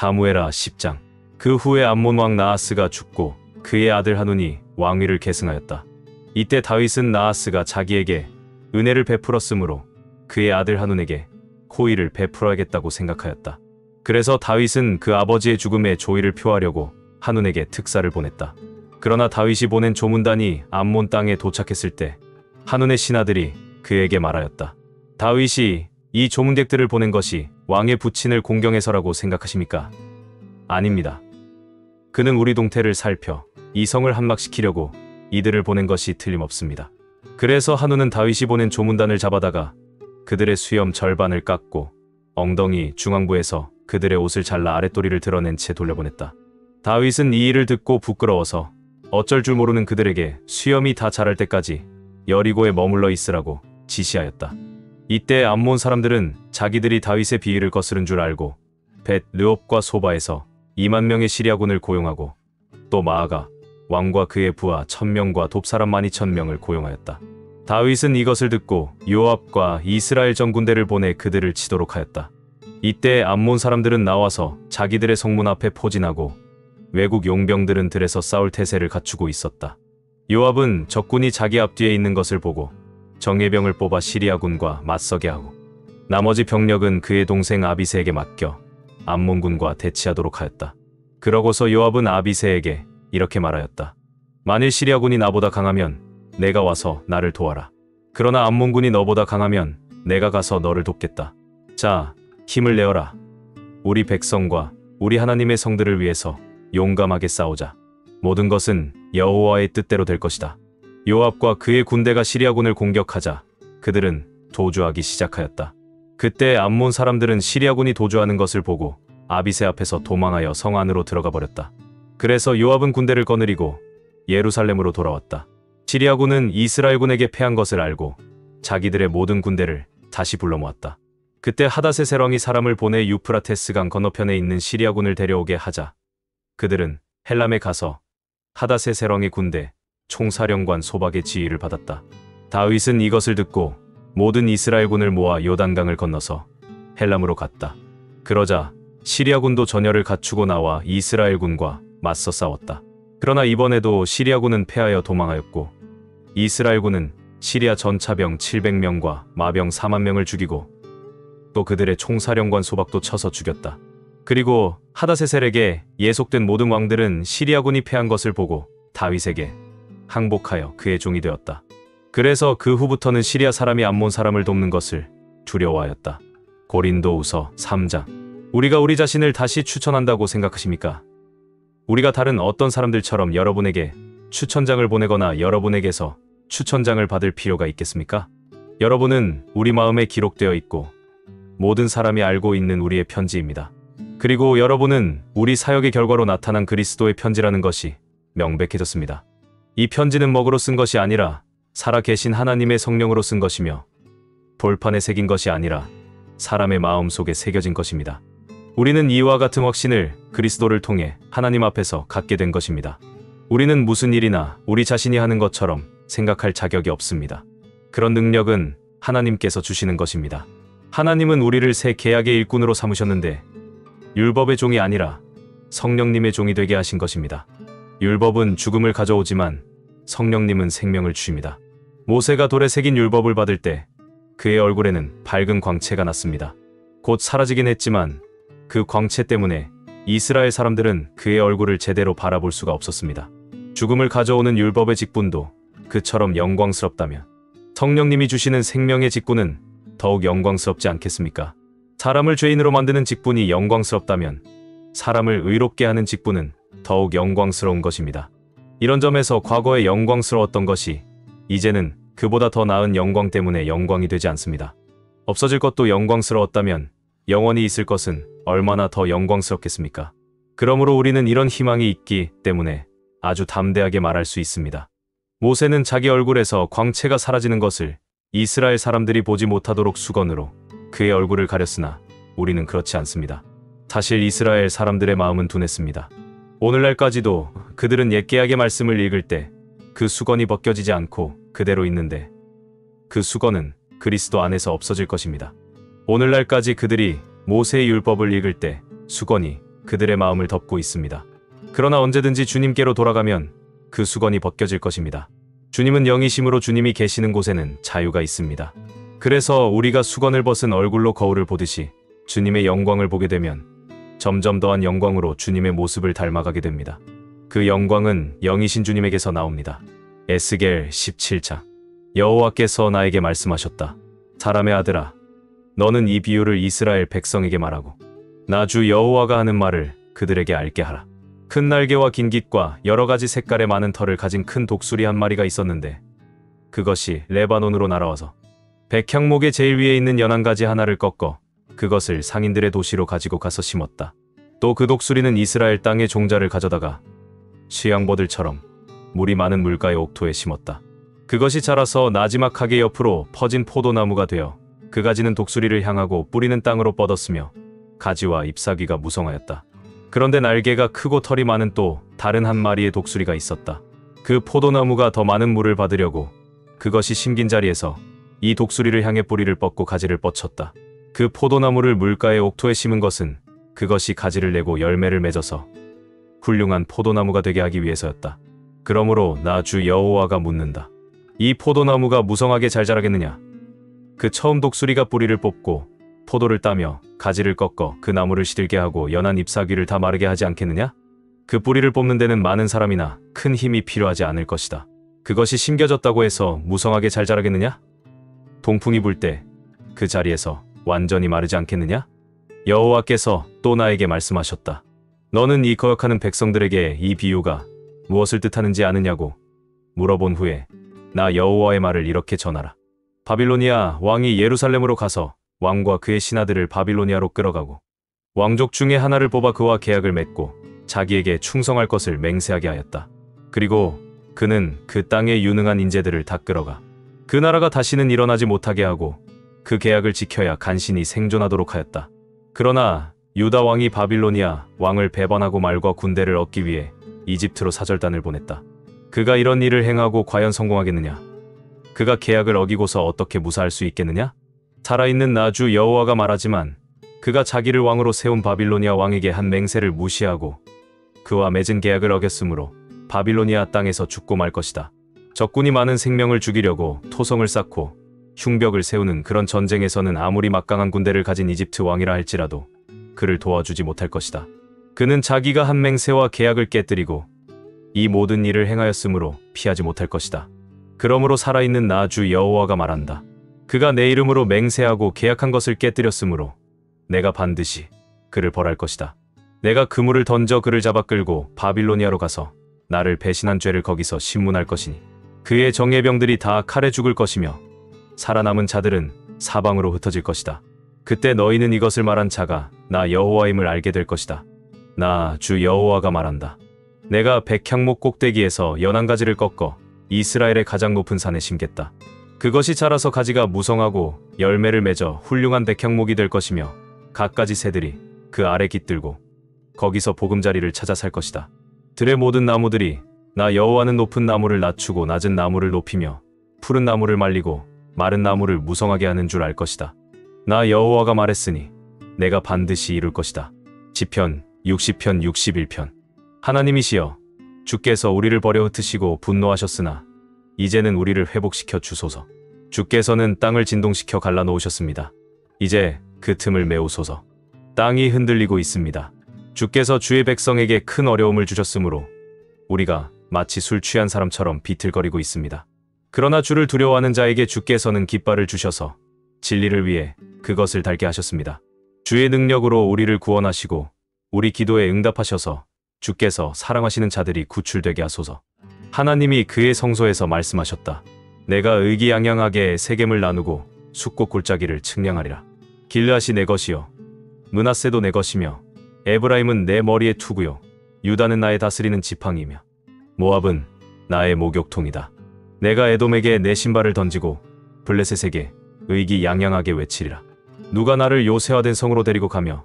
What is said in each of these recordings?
사무엘하 10장. 그 후에 암몬 왕 나하스가 죽고 그의 아들 하눈이 왕위를 계승하였다. 이때 다윗은 나하스가 자기에게 은혜를 베풀었으므로 그의 아들 하눈에게 호의를 베풀어야겠다고 생각하였다. 그래서 다윗은 그 아버지의 죽음에 조의를 표하려고 하눈에게 특사를 보냈다. 그러나 다윗이 보낸 조문단이 암몬 땅에 도착했을 때 하눈의 신하들이 그에게 말하였다. 다윗이 이 조문객들을 보낸 것이 왕의 부친을 공경해서라고 생각하십니까? 아닙니다. 그는 우리 동태를 살펴 이 성을 함락시키려고 이들을 보낸 것이 틀림없습니다. 그래서 하눈은 다윗이 보낸 조문단을 잡아다가 그들의 수염 절반을 깎고 엉덩이 중앙부에서 그들의 옷을 잘라 아랫도리를 드러낸 채 돌려보냈다. 다윗은 이 일을 듣고 부끄러워서 어쩔 줄 모르는 그들에게 수염이 다 자랄 때까지 여리고에 머물러 있으라고 지시하였다. 이때 암몬 사람들은 자기들이 다윗의 비위를 거스른 줄 알고 벳 르옵과 소바에서 2만 명의 시리아군을 고용하고 또 마아가 왕과 그의 부하 1000명과 돕사람 12,000명을 고용하였다. 다윗은 이것을 듣고 요압과 이스라엘 전 군대를 보내 그들을 치도록 하였다. 이때 암몬 사람들은 나와서 자기들의 성문 앞에 포진하고 외국 용병들은 들에서 싸울 태세를 갖추고 있었다. 요압은 적군이 자기 앞뒤에 있는 것을 보고 정예병을 뽑아 시리아군과 맞서게 하고 나머지 병력은 그의 동생 아비새에게 맡겨 암몬군과 대치하도록 하였다. 그러고서 요압은 아비새에게 이렇게 말하였다. 만일 시리아군이 나보다 강하면 내가 와서 나를 도와라. 그러나 암몬군이 너보다 강하면 내가 가서 너를 돕겠다. 자, 힘을 내어라. 우리 백성과 우리 하나님의 성들을 위해서 용감하게 싸우자. 모든 것은 여호와의 뜻대로 될 것이다. 요압과 그의 군대가 시리아군을 공격하자 그들은 도주하기 시작하였다. 그때 암몬 사람들은 시리아군이 도주하는 것을 보고 아비새 앞에서 도망하여 성 안으로 들어가 버렸다. 그래서 요압은 군대를 거느리고 예루살렘으로 돌아왔다. 시리아군은 이스라엘군에게 패한 것을 알고 자기들의 모든 군대를 다시 불러 모았다. 그때 하닷세셀 왕이 사람을 보내 유프라테스강 건너편에 있는 시리아군을 데려오게 하자 그들은 헬람에 가서 하닷세셀 왕의 군대 총사령관 소박의 지휘를 받았다. 다윗은 이것을 듣고 모든 이스라엘군을 모아 요단강을 건너서 헬람으로 갔다. 그러자 시리아군도 전열을 갖추고 나와 이스라엘군과 맞서 싸웠다. 그러나 이번에도 시리아군은 패하여 도망하였고 이스라엘군은 시리아 전차병 700명과 마병 4만 명을 죽이고 또 그들의 총사령관 소박도 쳐서 죽였다. 그리고 하닷세셀에게 예속된 모든 왕들은 시리아군이 패한 것을 보고 다윗에게 항복하여 그의 종이 되었다. 그래서 그 후부터는 시리아 사람이 암몬 사람을 돕는 것을 두려워하였다. 고린도후서 3장. 우리가 우리 자신을 다시 추천한다고 생각하십니까? 우리가 다른 어떤 사람들처럼 여러분에게 추천장을 보내거나 여러분에게서 추천장을 받을 필요가 있겠습니까? 여러분은 우리 마음에 기록되어 있고 모든 사람이 알고 있는 우리의 편지입니다. 그리고 여러분은 우리 사역의 결과로 나타난 그리스도의 편지라는 것이 명백해졌습니다. 이 편지는 먹으로 쓴 것이 아니라 살아계신 하나님의 성령으로 쓴 것이며 돌판에 새긴 것이 아니라 사람의 마음 속에 새겨진 것입니다. 우리는 이와 같은 확신을 그리스도를 통해 하나님 앞에서 갖게 된 것입니다. 우리는 무슨 일이나 우리 자신이 하는 것처럼 생각할 자격이 없습니다. 그런 능력은 하나님께서 주시는 것입니다. 하나님은 우리를 새 계약의 일꾼으로 삼으셨는데 율법의 종이 아니라 성령님의 종이 되게 하신 것입니다. 율법은 죽음을 가져오지만 성령님은 생명을 주십니다. 모세가 돌에 새긴 율법을 받을 때 그의 얼굴에는 밝은 광채가 났습니다. 곧 사라지긴 했지만 그 광채 때문에 이스라엘 사람들은 그의 얼굴을 제대로 바라볼 수가 없었습니다. 죽음을 가져오는 율법의 직분도 그처럼 영광스럽다면 성령님이 주시는 생명의 직분은 더욱 영광스럽지 않겠습니까? 사람을 죄인으로 만드는 직분이 영광스럽다면 사람을 의롭게 하는 직분은 더욱 영광스러운 것입니다. 이런 점에서 과거에 영광스러웠던 것이 이제는 그보다 더 나은 영광 때문에 영광이 되지 않습니다. 없어질 것도 영광스러웠다면 영원히 있을 것은 얼마나 더 영광스럽겠습니까? 그러므로 우리는 이런 희망이 있기 때문에 아주 담대하게 말할 수 있습니다. 모세는 자기 얼굴에서 광채가 사라지는 것을 이스라엘 사람들이 보지 못하도록 수건으로 그의 얼굴을 가렸으나 우리는 그렇지 않습니다. 사실 이스라엘 사람들의 마음은 둔했습니다. 오늘날까지도 그들은 옛 계약의 말씀을 읽을 때 그 수건이 벗겨지지 않고 그대로 있는데 그 수건은 그리스도 안에서 없어질 것입니다. 오늘날까지 그들이 모세의 율법을 읽을 때 수건이 그들의 마음을 덮고 있습니다. 그러나 언제든지 주님께로 돌아가면 그 수건이 벗겨질 것입니다. 주님은 영이심으로 주님이 계시는 곳에는 자유가 있습니다. 그래서 우리가 수건을 벗은 얼굴로 거울을 보듯이 주님의 영광을 보게 되면 점점 더한 영광으로 주님의 모습을 닮아가게 됩니다. 그 영광은 영이신 주님에게서 나옵니다. 에스겔 17장. 여호와께서 나에게 말씀하셨다. 사람의 아들아, 너는 이 비유를 이스라엘 백성에게 말하고 나 주 여호와가 하는 말을 그들에게 알게 하라. 큰 날개와 긴 깃과 여러 가지 색깔의 많은 털을 가진 큰 독수리 한 마리가 있었는데 그것이 레바논으로 날아와서 백향목의 제일 위에 있는 연한 가지 하나를 꺾어 그것을 상인들의 도시로 가지고 가서 심었다. 또 그 독수리는 이스라엘 땅의 종자를 가져다가 수양보들처럼 물이 많은 물가의 옥토에 심었다. 그것이 자라서 나지막하게 옆으로 퍼진 포도나무가 되어 그 가지는 독수리를 향하고 뿌리는 땅으로 뻗었으며 가지와 잎사귀가 무성하였다. 그런데 날개가 크고 털이 많은 또 다른 한 마리의 독수리가 있었다. 그 포도나무가 더 많은 물을 받으려고 그것이 심긴 자리에서 이 독수리를 향해 뿌리를 뻗고 가지를 뻗쳤다. 그 포도나무를 물가의 옥토에 심은 것은 그것이 가지를 내고 열매를 맺어서 훌륭한 포도나무가 되게 하기 위해서였다. 그러므로 나 주 여호와가 묻는다. 이 포도나무가 무성하게 잘 자라겠느냐? 그 처음 독수리가 뿌리를 뽑고 포도를 따며 가지를 꺾어 그 나무를 시들게 하고 연한 잎사귀를 다 마르게 하지 않겠느냐? 그 뿌리를 뽑는 데는 많은 사람이나 큰 힘이 필요하지 않을 것이다. 그것이 심겨졌다고 해서 무성하게 잘 자라겠느냐? 동풍이 불 때 그 자리에서 완전히 마르지 않겠느냐? 여호와께서 또 나에게 말씀하셨다. 너는 이 거역하는 백성들에게 이 비유가 무엇을 뜻하는지 아느냐고 물어본 후에 나 여호와의 말을 이렇게 전하라. 바빌로니아 왕이 예루살렘으로 가서 왕과 그의 신하들을 바빌로니아로 끌어가고 왕족 중에 하나를 뽑아 그와 계약을 맺고 자기에게 충성할 것을 맹세하게 하였다. 그리고 그는 그 땅의 유능한 인재들을 다 끌어가 그 나라가 다시는 일어나지 못하게 하고 그 계약을 지켜야 간신히 생존하도록 하였다. 그러나 유다 왕이 바빌로니아 왕을 배반하고 말과 군대를 얻기 위해 이집트로 사절단을 보냈다. 그가 이런 일을 행하고 과연 성공하겠느냐? 그가 계약을 어기고서 어떻게 무사할 수 있겠느냐? 살아있는 나 주 여호와가 말하지만 그가 자기를 왕으로 세운 바빌로니아 왕에게 한 맹세를 무시하고 그와 맺은 계약을 어겼으므로 바빌로니아 땅에서 죽고 말 것이다. 적군이 많은 생명을 죽이려고 토성을 쌓고 흉벽을 세우는 그런 전쟁에서는 아무리 막강한 군대를 가진 이집트 왕이라 할지라도 그를 도와주지 못할 것이다. 그는 자기가 한 맹세와 계약을 깨뜨리고 이 모든 일을 행하였으므로 피하지 못할 것이다. 그러므로 살아있는 나 주 여호와가 말한다. 그가 내 이름으로 맹세하고 계약한 것을 깨뜨렸으므로 내가 반드시 그를 벌할 것이다. 내가 그물을 던져 그를 잡아 끌고 바빌로니아로 가서 나를 배신한 죄를 거기서 신문할 것이니 그의 정예병들이 다 칼에 죽을 것이며 살아남은 자들은 사방으로 흩어질 것이다. 그때 너희는 이것을 말한 자가 나 여호와임을 알게 될 것이다. 나 주 여호와가 말한다. 내가 백향목 꼭대기에서 연한 가지를 꺾어 이스라엘의 가장 높은 산에 심겠다. 그것이 자라서 가지가 무성하고 열매를 맺어 훌륭한 백향목이 될 것이며 갖가지 새들이 그 아래 깃들고 거기서 보금자리를 찾아 살 것이다. 들의 모든 나무들이 나 여호와는 높은 나무를 낮추고 낮은 나무를 높이며 푸른 나무를 말리고 마른 나무를 무성하게 하는 줄 알 것이다. 나 여호와가 말했으니 내가 반드시 이룰 것이다. 시편 60편 61편. 하나님이시여, 주께서 우리를 버려 흩으시고 분노하셨으나 이제는 우리를 회복시켜 주소서. 주께서는 땅을 진동시켜 갈라놓으셨습니다. 이제 그 틈을 메우소서. 땅이 흔들리고 있습니다. 주께서 주의 백성에게 큰 어려움을 주셨으므로 우리가 마치 술 취한 사람처럼 비틀거리고 있습니다. 그러나 주를 두려워하는 자에게 주께서는 깃발을 주셔서 진리를 위해 그것을 달게 하셨습니다. 주의 능력으로 우리를 구원하시고 우리 기도에 응답하셔서 주께서 사랑하시는 자들이 구출되게 하소서. 하나님이 그의 성소에서 말씀하셨다. 내가 의기양양하게 세겜을 나누고 숫꽃 골짜기를 측량하리라. 길르앗이 내 것이요 므낫세도 내 것이며 에브라임은 내 머리의 투구요 유다는 나의 다스리는 지팡이며 모압은 나의 목욕통이다. 내가 에돔에게 내 신발을 던지고 블레셋에게 의기양양하게 외치리라. 누가 나를 요새화된 성으로 데리고 가며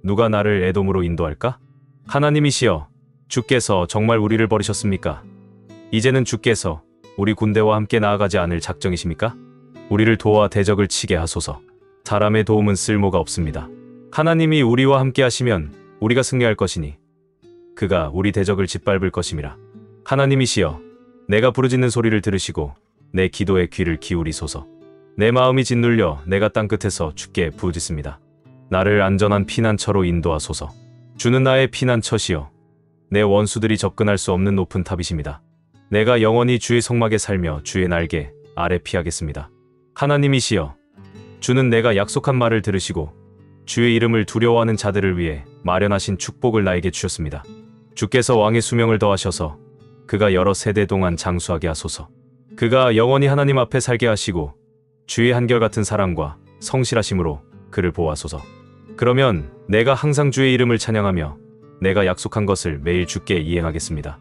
누가 나를 에돔으로 인도할까? 하나님이시여, 주께서 정말 우리를 버리셨습니까? 이제는 주께서 우리 군대와 함께 나아가지 않을 작정이십니까? 우리를 도와 대적을 치게 하소서. 사람의 도움은 쓸모가 없습니다. 하나님이 우리와 함께 하시면 우리가 승리할 것이니 그가 우리 대적을 짓밟을 것임이라. 하나님이시여, 내가 부르짖는 소리를 들으시고 내 기도에 귀를 기울이소서. 내 마음이 짓눌려 내가 땅끝에서 주께 부르짖습니다. 나를 안전한 피난처로 인도하소서. 주는 나의 피난처시여, 내 원수들이 접근할 수 없는 높은 탑이십니다. 내가 영원히 주의 성막에 살며 주의 날개 아래 피하겠습니다. 하나님이시여, 주는 내가 약속한 말을 들으시고 주의 이름을 두려워하는 자들을 위해 마련하신 축복을 나에게 주셨습니다. 주께서 왕의 수명을 더하셔서 그가 여러 세대 동안 장수하게 하소서. 그가 영원히 하나님 앞에 살게 하시고 주의 한결같은 사랑과 성실하심으로 그를 보호하소서. 그러면 내가 항상 주의 이름을 찬양하며 내가 약속한 것을 매일 주께 이행하겠습니다.